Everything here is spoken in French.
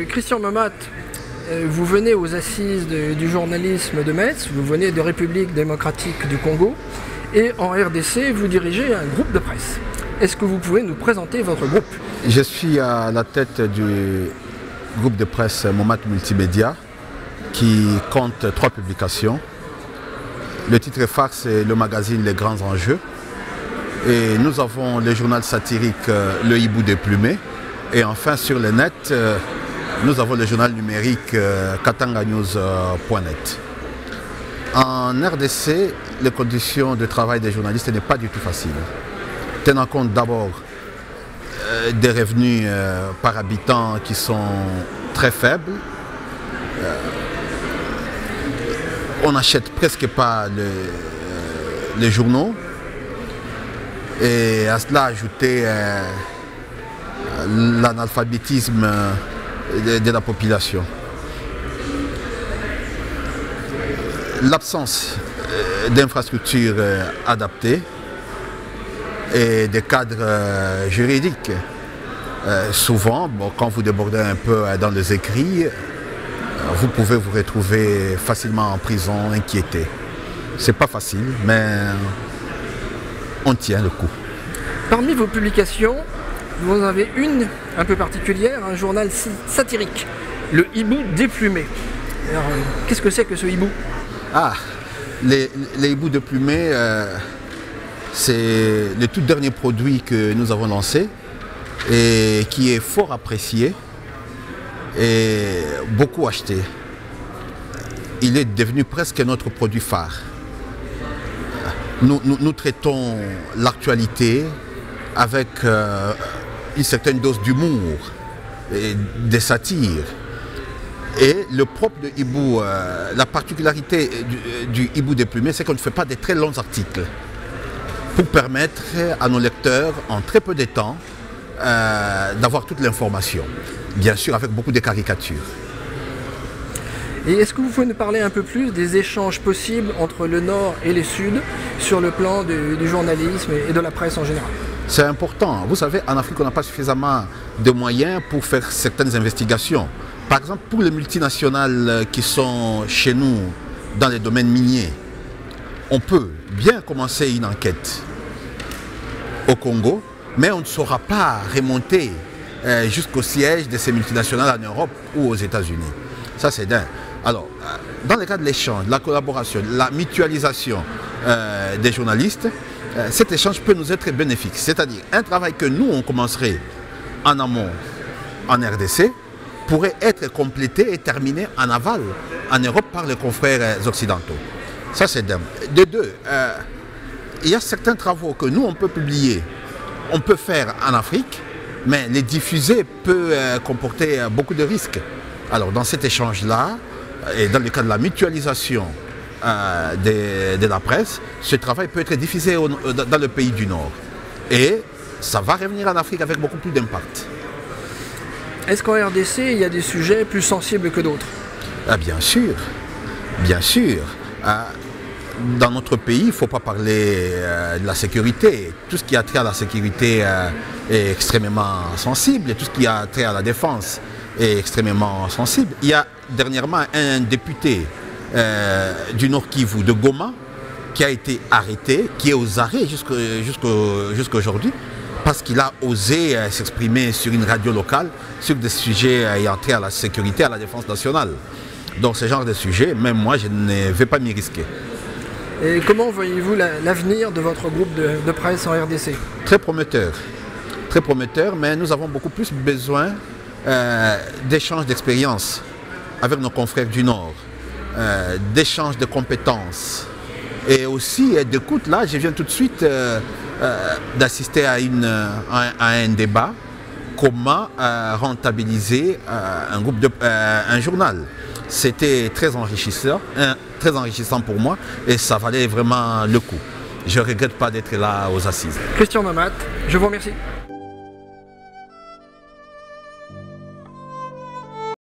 Christian Momat, vous venez aux assises du journalisme de Metz, vous venez de République démocratique du Congo et en RDC vous dirigez un groupe de presse. Est-ce que vous pouvez nous présenter votre groupe? Je suis à la tête du groupe de presse Momat Multimédia qui compte 3 publications. Le titre phare, c'est le magazine Les Grands Enjeux. Et nous avons le journal satirique Le Hibou déplumé. Et enfin, sur le net, nous avons le journal numérique katanganews.net. En RDC, les conditions de travail des journalistes n'est pas du tout facile. Tenant compte d'abord des revenus par habitant qui sont très faibles. On n'achète presque pas les journaux. Et à cela ajouter l'analphabétisme de la population. L'absence d'infrastructures adaptées et des cadres juridiques. Souvent, quand vous débordez un peu dans les écrits, vous pouvez vous retrouver facilement en prison, inquiété. C'est pas facile, mais on tient le coup. Parmi vos publications, vous en avez une un peu particulière, un journal satirique, Le Hibou déplumé. Alors, qu'est-ce que c'est que ce hibou? Ah, les hiboux déplumés, c'est le tout dernier produit que nous avons lancé et qui est fort apprécié et beaucoup acheté. Il est devenu presque notre produit phare. Nous traitons l'actualité avec une certaine dose d'humour et de satire. Et le propre de hibou, la particularité du hibou déplumé, c'est qu'on ne fait pas de très longs articles pour permettre à nos lecteurs, en très peu de temps, d'avoir toute l'information. Bien sûr, avec beaucoup de caricatures. Et est-ce que vous pouvez nous parler un peu plus des échanges possibles entre le Nord et le Sud sur le plan du journalisme et de la presse en général? C'est important. Vous savez, en Afrique, on n'a pas suffisamment de moyens pour faire certaines investigations. Par exemple, pour les multinationales qui sont chez nous dans les domaines miniers, on peut bien commencer une enquête au Congo, mais on ne saura pas remonter jusqu'au siège de ces multinationales en Europe ou aux États-Unis. Ça, c'est dingue. Alors, dans le cas de l'échange, de la collaboration, de la mutualisation des journalistes, cet échange peut nous être bénéfique. C'est-à-dire, un travail que nous, on commencerait en amont en RDC, pourrait être complété et terminé en aval en Europe par les confrères occidentaux. Ça, c'est dingue. De deux, il y a certains travaux que nous, on peut publier, on peut faire en Afrique, mais les diffuser peut comporter beaucoup de risques. Alors, dans cet échange-là, et dans le cas de la mutualisation de la presse, ce travail peut être diffusé dans le pays du Nord. Et ça va revenir en Afrique avec beaucoup plus d'impact. Est-ce qu'en RDC, il y a des sujets plus sensibles que d'autres? Bien sûr, bien sûr. Dans notre pays, il ne faut pas parler de la sécurité. Tout ce qui a trait à la sécurité est extrêmement sensible, et tout ce qui a trait à la défense est extrêmement sensible. Il y a dernièrement un député du Nord Kivu, de Goma, qui a été arrêté, qui est aux arrêts jusqu'à aujourd'hui, parce qu'il a osé s'exprimer sur une radio locale sur des sujets ayant trait à la sécurité, à la défense nationale. Donc ce genre de sujet, même moi, je ne vais pas m'y risquer. Et comment voyez-vous l'avenir de votre groupe de presse en RDC? Très prometteur, mais nous avons beaucoup plus besoin d'échanges d'expériences avec nos confrères du Nord, d'échanges de compétences et aussi d'écoute. Là, je viens tout de suite d'assister à un débat, comment rentabiliser un journal. C'était très enrichissant pour moi et ça valait vraiment le coup. Je ne regrette pas d'être là aux assises. Christian Momat, je vous remercie.